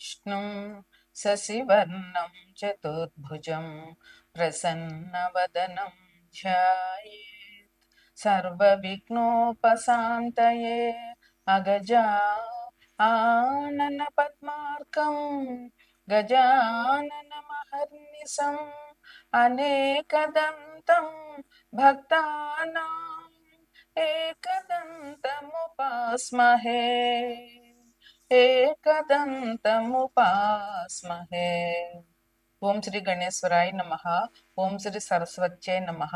विष्णुं शशिवर्णं चतुर्भुजं प्रसन्नवदनं ध्यायेत् सर्वविघ्नोपशान्तये अगजा आननपद्मार्कं गजाननमहर्निशम् अनेकदन्तं भक्तानाम् एकदन्तमुपास्महे एकदन्तमुपास्महे। ఓం శ్రీ గణేశ్వరాయ నమః. ఓం శ్రీ సరస్వత్యై నమః.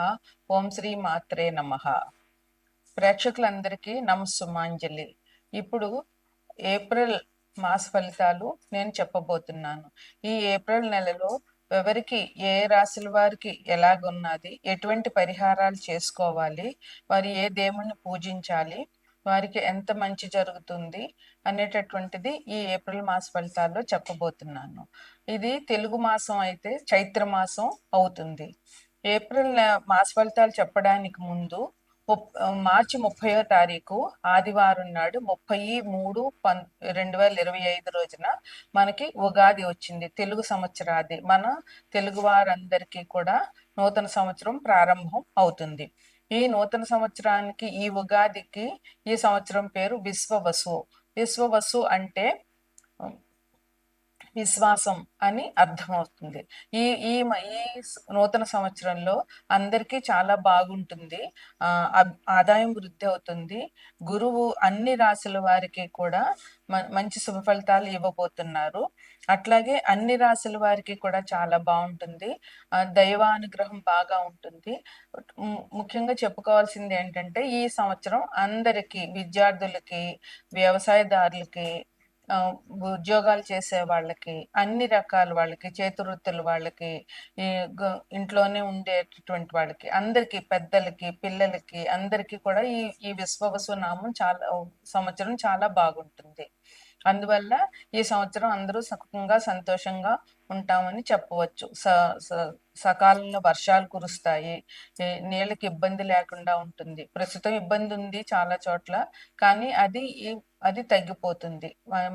ఓం శ్రీ మాత్రే నమః. ప్రేక్షకులందరికీ నమస్సుమాంజలి. ఇప్పుడు ఏప్రిల్ మాస ఫలితాలు నేను చెప్పబోతున్నాను. ఈ ఏప్రిల్ నెలలో ఎవరికి ఏ రాశుల వారికి ఎలాగున్నది, ఎటువంటి పరిహారాలు చేసుకోవాలి, వారు ఏ దేవుణ్ణి పూజించాలి, వారికి ఎంత మంచి జరుగుతుంది అనేటటువంటిది ఈ ఏప్రిల్ మాస ఫలితాల్లో చెప్పబోతున్నాను. ఇది తెలుగు మాసం అయితే చైత్ర మాసం అవుతుంది. ఏప్రిల్ మాస ఫలితాలు చెప్పడానికి ముందు మార్చి 30వ తారీఖు ఆదివారం నాడు 30/3/2025 రోజున మనకి ఉగాది వచ్చింది. తెలుగు సంవత్సరాది మన తెలుగు వారందరికీ కూడా నూతన సంవత్సరం ప్రారంభం అవుతుంది. ఈ నూతన సంవత్సరానికి ఈ ఉగాదికి ఈ సంవత్సరం పేరు విశ్వవసు. విశ్వవసు అంటే విశ్వాసం అని అర్థమవుతుంది. ఈ ఈ ఈ నూతన సంవత్సరంలో అందరికీ చాలా బాగుంటుంది. ఆదాయం వృద్ధి అవుతుంది. గురువు అన్ని రాశుల వారికి కూడా మంచి శుభ ఫలితాలు ఇవ్వబోతున్నారు. అట్లాగే అన్ని రాశుల వారికి కూడా చాలా బాగుంటుంది. దైవానుగ్రహం బాగా ఉంటుంది. ముఖ్యంగా చెప్పుకోవాల్సింది ఏంటంటే ఈ సంవత్సరం అందరికీ, విద్యార్థులకి, వ్యవసాయదారులకి, ఉద్యోగాలు చేసే వాళ్ళకి, అన్ని రకాల వాళ్ళకి, చేతివృత్తుల వాళ్ళకి, ఈ ఇంట్లోనే ఉండేటటువంటి వాళ్ళకి, అందరికి, పెద్దలకి, పిల్లలకి, అందరికీ కూడా ఈ విశ్వవసు నామం సంవత్సరం చాలా బాగుంటుంది. అందువల్ల ఈ సంవత్సరం అందరూ సుఖంగా సంతోషంగా ఉంటామని చెప్పవచ్చు. సకాలంలో వర్షాలు కురుస్తాయి. నీళ్ళకి ఇబ్బంది లేకుండా ఉంటుంది. ప్రస్తుతం ఇబ్బంది ఉంది చాలా చోట్ల, కానీ అది తగ్గిపోతుంది.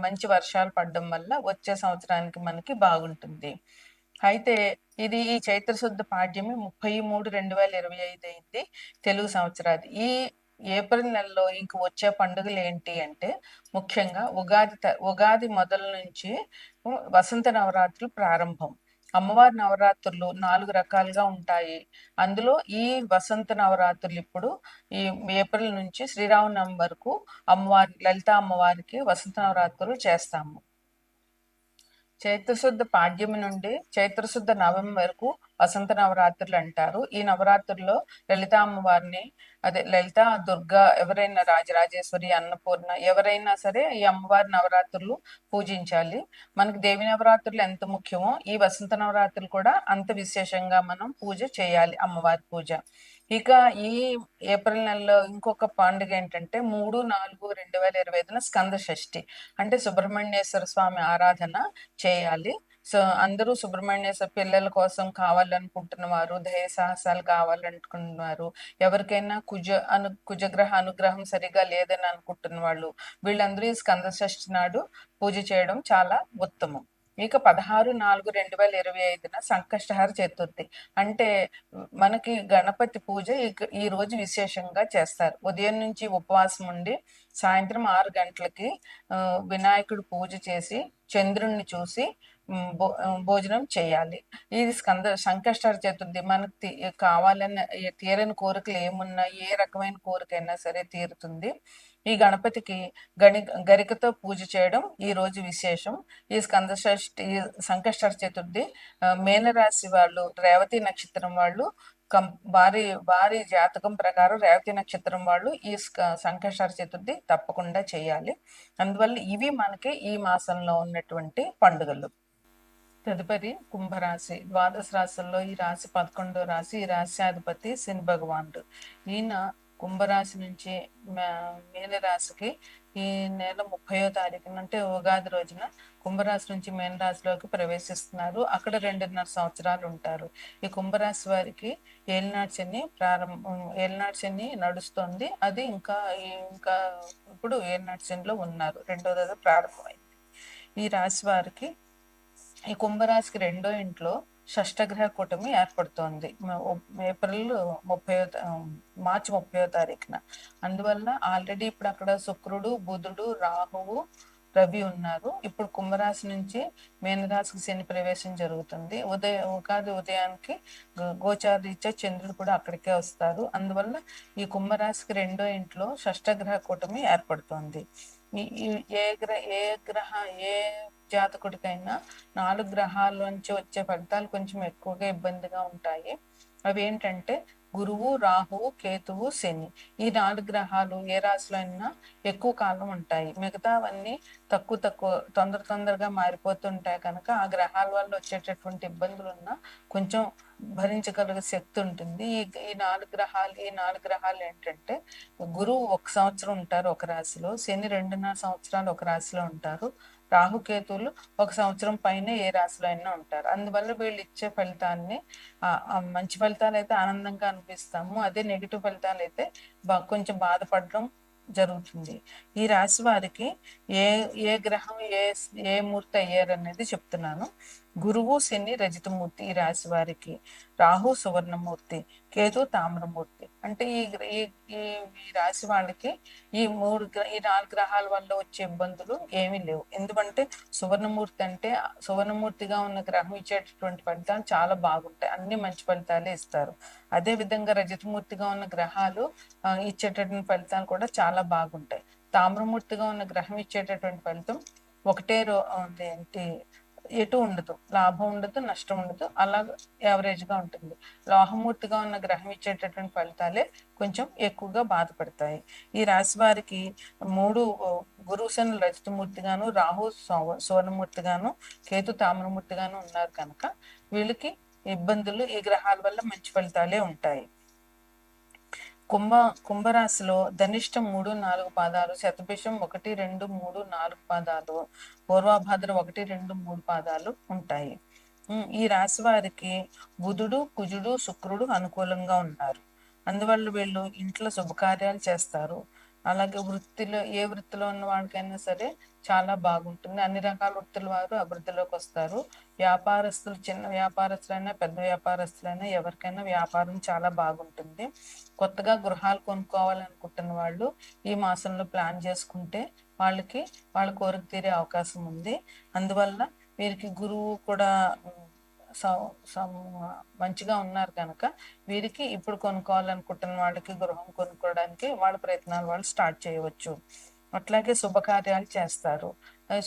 మంచి వర్షాలు పడడం వల్ల వచ్చే సంవత్సరానికి మనకి బాగుంటుంది. అయితే ఇది ఈ చైత్ర శుద్ధ పాడ్యమి 30/3/2025 అయింది తెలుగు సంవత్సరాది. ఈ ఏప్రిల్ నెలలో ఇంక వచ్చే పండుగలు ఏంటి అంటే ముఖ్యంగా ఉగాది మొదలు నుంచి వసంత నవరాత్రులు ప్రారంభం. అమ్మవారి నవరాత్రులు 4 రకాలుగా ఉంటాయి. అందులో ఈ వసంత నవరాత్రులు ఇప్పుడు ఈ ఏప్రిల్ నుంచి శ్రీరామనవమి వరకు లలితా అమ్మవారికి వసంత నవరాత్రులు చేస్తాము. చైత్రశుద్ధ పాడ్యమి నుండి చైత్రశుద్ధ నవమి వరకు వసంత నవరాత్రులు అంటారు. ఈ నవరాత్రుల్లో లలితా అమ్మవారిని, అదే లలిత, దుర్గా, ఎవరైనా రాజరాజేశ్వరి, అన్నపూర్ణ, ఎవరైనా సరే ఈ అమ్మవారి నవరాత్రులు పూజించాలి. మనకి దేవి నవరాత్రులు ఎంత ముఖ్యమో ఈ వసంత నవరాత్రులు కూడా అంత విశేషంగా మనం పూజ చేయాలి, అమ్మవారి పూజ. ఇక ఈ ఏప్రిల్ నెలలో ఇంకొక పండుగ ఏంటంటే 3/4/2025 స్కంద షష్ఠి, అంటే సుబ్రహ్మణ్యేశ్వర స్వామి ఆరాధన చేయాలి. సో అందరూ సుబ్రహ్మణ్యేశ్వర పిల్లల కోసం కావాలనుకుంటున్న వారు, దయ సాహసాలు కావాలనుకుంటున్నారు, ఎవరికైనా కుజగ్రహ అనుగ్రహం సరిగా లేదని అనుకుంటున్న వాళ్ళు, వీళ్ళందరూ ఈ స్కంద షష్ఠి నాడు పూజ చేయడం చాలా ఉత్తమం. ఇక 16/4/2025 సంకష్టహర చతుర్థి, అంటే మనకి గణపతి పూజ ఈ రోజు విశేషంగా చేస్తారు. ఉదయం నుంచి ఉపవాసం ఉండి సాయంత్రం 6 గంటలకి వినాయకుడు పూజ చేసి చంద్రుణ్ణి చూసి భోజనం చేయాలి. ఇది సంకష్టహర చతుర్థి. మనకు కావాలన్న తీరని కోరికలు ఏమున్నా, ఏ రకమైన కోరికైనా సరే తీరుతుంది. ఈ గణపతికి గరికతో పూజ చేయడం ఈ రోజు విశేషం. ఈ సంకష్టహర చతుర్థి మేనరాశి వాళ్ళు, రేవతి నక్షత్రం వాళ్ళు, వారి జాతకం ప్రకారం రేవతి నక్షత్రం వాళ్ళు ఈ సంకష్టహర చతుర్థి తప్పకుండా చేయాలి. అందువల్ల ఇవి మనకి ఈ మాసంలో ఉన్నటువంటి పండుగలు. తదుపరి కుంభరాశి. ద్వాదశ రాశుల్లో ఈ రాశి 11వ రాశి. ఈ రాశ్యాధిపతి శని భగవానుడు. ఈయన కుంభరాశి నుంచి మీనరాశికి ఈ నెల 30వ తారీఖున, అంటే ఉగాది రోజున కుంభరాశి నుంచి మీనరాశిలోకి ప్రవేశిస్తున్నారు. అక్కడ 2.5 సంవత్సరాలు ఉంటారు. ఈ కుంభరాశి వారికి ఏలినాటి శని నడుస్తుంది. అది ఇంకా ఇప్పుడు ఏలినాటి శనిలో ఉన్నారు. 2వ దశ ప్రారంభమైంది. ఈ రాశి వారికి ఈ కుంభరాశికి 2వ ఇంట్లో షష్టగ్రహ కూటమి ఏర్పడుతోంది ఏప్రిల్ 30 మార్చి 30వ తారీఖున. అందువల్ల ఆల్రెడీ ఇప్పుడు అక్కడ శుక్రుడు, బుధుడు, రాహువు, రవి ఉన్నారు. ఇప్పుడు కుంభరాశి నుంచి మీనరాశికి శని ప్రవేశం జరుగుతుంది. ఉగాది ఉదయానికి గోచార రీత్యా చంద్రుడు కూడా అక్కడికే వస్తారు. అందువల్ల ఈ కుంభరాశికి 2వ ఇంట్లో షష్టగ్రహ కూటమి ఏర్పడుతోంది. ఏ జాతకుడికైనా 4 గ్రహాల నుంచి వచ్చే ఫలితాలు కొంచెం ఎక్కువగా ఇబ్బందిగా ఉంటాయి. అవి ఏంటంటే గురువు, రాహువు, కేతువు, శని. ఈ 4 గ్రహాలు ఏ రాశిలో అయినా ఎక్కువ కాలం ఉంటాయి. మిగతావన్నీ తొందరగా మారిపోతుంటాయి కనుక ఆ గ్రహాల వల్ల వచ్చేటటువంటి ఇబ్బందులున్నా కొంచెం భరించగలిగే శక్తి ఉంటుంది. ఈ 4 గ్రహాలు ఏంటంటే గురువు 1 సంవత్సరం ఉంటారు ఒక రాశిలో, శని 2.5 సంవత్సరాలు ఒక రాశిలో ఉంటారు, రాహుకేతువులు 1 సంవత్సరం పైన ఏ రాశిలో అయినా ఉంటారు. అందువల్ల వీళ్ళు ఇచ్చే ఫలితాన్ని మంచి ఫలితాలు అయితే ఆనందంగా అనిపిస్తాము. అదే నెగిటివ్ ఫలితాలు అయితే కొంచెం బాధపడడం జరుగుతుంది. ఈ రాశి వారికి ఏ గ్రహం ఏ మూర్తి అయ్యారు అనేది చెప్తున్నాను. గురువు, శని రజితమూర్తి ఈ రాశి వారికి, రాహు సువర్ణమూర్తి, కేతు తామ్రమూర్తి. అంటే ఈ రాశి వాళ్ళకి ఈ 4 గ్రహాల వల్ల వచ్చే ఇబ్బందులు ఏమీ లేవు. ఎందుకంటే సువర్ణమూర్తిగా ఉన్న గ్రహం ఇచ్చేటటువంటి ఫలితాలు చాలా బాగుంటాయి. అన్ని మంచి ఫలితాలే ఇస్తారు. అదే విధంగా రజతమూర్తిగా ఉన్న గ్రహాలు ఇచ్చేటటువంటి ఫలితాలు కూడా చాలా బాగుంటాయి. తామ్రమూర్తిగా ఉన్న గ్రహం ఇచ్చేటటువంటి ఫలితం ఏంటి ఎటు ఉండదు, లాభం ఉండదు, నష్టం ఉండదు, అలా యావరేజ్ గా ఉంటుంది. లోహమూర్తిగా ఉన్న గ్రహం ఇచ్చేటటువంటి ఫలితాలే కొంచెం ఎక్కువగా బాధపడతాయి. ఈ రాశి వారికి 3 గురువు శని రజతమూర్తిగాను, రాహు సువర్ణమూర్తిగాను, కేతు తామ్రమూర్తిగాను ఉన్నారు కనుక వీళ్ళకి ఇబ్బందులు ఈ గ్రహాల వల్ల మంచి ఫలితాలే ఉంటాయి. కుంభరాశిలో ధనిష్టం 3, 4 పాదాలు, శతభిషం 1, 2, 3, 4 పాదాలు, పూర్వభాద్ర 1, 2, 3 పాదాలు ఉంటాయి. ఈ రాశి వారికి బుధుడు, కుజుడు, శుక్రుడు అనుకూలంగా ఉన్నారు. అందువల్ల వీళ్ళు ఇంట్లో శుభకార్యాలు చేస్తారు. అలాగే ఏ వృత్తిలో ఉన్న వాళ్ళకైనా సరే చాలా బాగుంటుంది. అన్ని రకాల వృత్తుల వారు అభివృద్ధిలోకి వస్తారు. వ్యాపారస్తులు, చిన్న వ్యాపారస్తులైనా పెద్ద వ్యాపారస్తులైనా ఎవరికైనా వ్యాపారం చాలా బాగుంటుంది. కొత్తగా గృహాలు కొనుక్కోవాలనుకుంటున్న వాళ్ళు ఈ మాసంలో ప్లాన్ చేసుకుంటే వాళ్ళ కోరిక తీరే అవకాశం ఉంది. అందువల్ల వీరికి గురువు కూడా మంచిగా ఉన్నారు కనుక వీరికి ఇప్పుడు కొనుక్కోవాలనుకుంటున్న వాళ్ళకి గృహం కొనుక్కోవడానికి వాళ్ళ ప్రయత్నాలు వాళ్ళు స్టార్ట్ చేయవచ్చు. అట్లాగే శుభకార్యాలు చేస్తారు.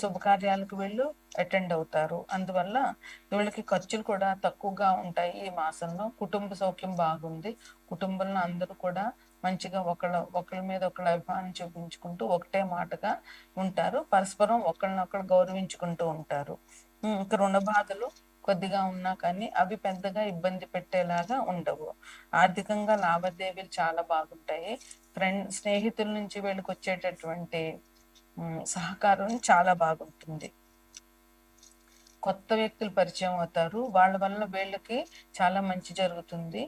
శుభకార్యాలకు వీళ్ళు అటెండ్ అవుతారు. అందువల్ల వీళ్ళకి ఖర్చులు కూడా తక్కువగా ఉంటాయి. ఈ మాసంలో కుటుంబ సౌఖ్యం బాగుంది. కుటుంబంలో అందరూ కూడా మంచిగా ఒకళ్ళ మీద ఒకళ్ళ అభిమానం చూపించుకుంటూ ఒకటే మాటగా ఉంటారు. పరస్పరం ఒకళ్ళనొకళ్ళు గౌరవించుకుంటూ ఉంటారు. ఇంకా రుణ బాధలు కొద్దిగా ఉన్నా కానీ అవి పెద్దగా ఇబ్బంది పెట్టేలాగా ఉండవు. ఆర్థికంగా లావాదేవీలు చాలా బాగుంటాయి. స్నేహితుల నుంచి వీళ్ళకి వచ్చేటటువంటి సహకారం చాలా బాగుంటుంది. కొత్త వ్యక్తులు పరిచయం అవుతారు. వాళ్ళ వల్ల వీళ్ళకి చాలా మంచి జరుగుతుంది.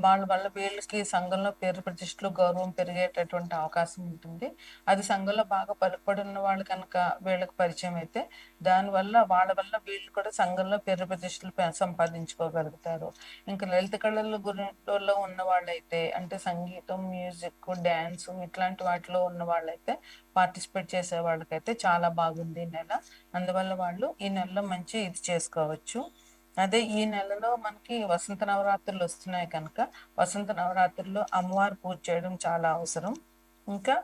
వాళ్ళ వల్ల వీళ్ళకి సంఘంలో పేరు ప్రతిష్టలు, గౌరవం పెరిగేటటువంటి అవకాశం ఉంటుంది. అది సంఘంలో బాగా పలుకుబడిన వాళ్ళు కనుక వీళ్ళకి పరిచయం అయితే వాళ్ళ వల్ల వీళ్ళు కూడా సంఘంలో పేరు ప్రతిష్టలు సంపాదించుకోగలుగుతారు. ఇంకా లలిత కళల గురిలో ఉన్న వాళ్ళైతే, అంటే సంగీతం, మ్యూజిక్, డ్యాన్స్ ఇట్లాంటి వాటిలో ఉన్న వాళ్ళైతే, పార్టిసిపేట్ చేసే వాళ్ళకైతే చాలా బాగుంది ఈ నెల. అందువల్ల వాళ్ళు ఈ నెలలో మంచి ఇది చేసుకోవచ్చు. అదే ఈ నెలలో మనకి వసంత నవరాత్రులు వస్తున్నాయి కనుక వసంత నవరాత్రుల్లో అమ్మవారు పూజ చేయడం చాలా అవసరం. ఇంకా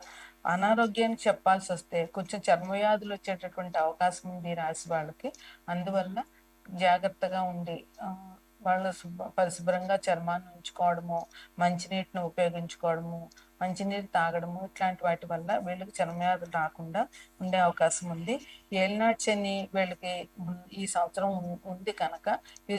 అనారోగ్యానికి చెప్పాల్సి వస్తే కొంచెం చర్మవ్యాధులు వచ్చేటటువంటి అవకాశం ఉంది ఈ రాశి వాళ్ళకి. అందువల్ల జాగ్రత్తగా ఉండి వాళ్ళు పరిశుభ్రంగా చర్మాన్ని ఉంచుకోవడము, మంచినీటిని ఉపయోగించుకోవడము, మంచినీరు తాగడము ఇట్లాంటి వాటి వల్ల వీళ్ళకి చర్మవ్యాధులు రాకుండా ఉండే అవకాశం ఉంది. ఏలినాటి శని వీళ్ళకి ఈ సంవత్సరం ఉంది కనుక ఈ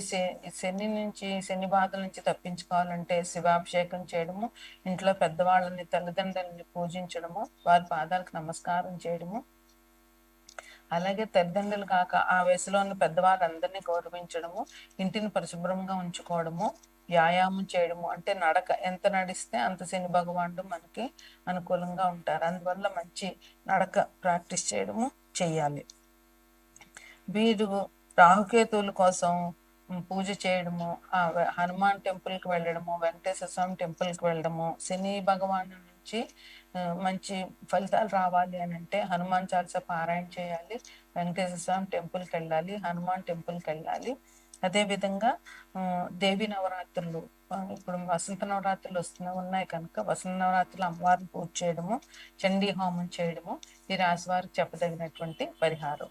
శని బాధల నుంచి తప్పించుకోవాలంటే శివాభిషేకం చేయడము, ఇంట్లో పెద్దవాళ్ళని, తల్లిదండ్రులని పూజించడము, వారి పాదాలకు నమస్కారం చేయడము, అలాగే తల్లిదండ్రులు కాక ఆ వయసులో ఉన్న పెద్దవాళ్ళందరినీ గౌరవించడము, ఇంటిని పరిశుభ్రంగా ఉంచుకోవడము, వ్యాయామం చేయడము, అంటే ఎంత నడిస్తే అంత శని భగవానుడు మనకి అనుకూలంగా ఉంటారు. అందువల్ల మంచి నడక ప్రాక్టీస్ చేయడము చెయ్యాలి. వీరు రాహుకేతువుల కోసం పూజ చేయడము, హనుమాన్ టెంపుల్ కి వెళ్ళడము, వెంకటేశ్వర స్వామి టెంపుల్ కి వెళ్ళడము, శని భగవాను నుంచి మంచి ఫలితాలు రావాలి అని అంటే హనుమాన్ చాలీసా పారాయణ చేయాలి, వెంకటేశ్వర స్వామి టెంపుల్కి వెళ్ళాలి, హనుమాన్ టెంపుల్కి వెళ్ళాలి. అదే విధంగా దేవి నవరాత్రులు, ఇప్పుడు వసంత నవరాత్రులు ఉన్నాయి కనుక వసంత నవరాత్రులు అమ్మవారిని పూజ చేయడము, చండీ హోమం చేయడము ఈ రాశి వారికి చెప్పదగినటువంటి పరిహారం.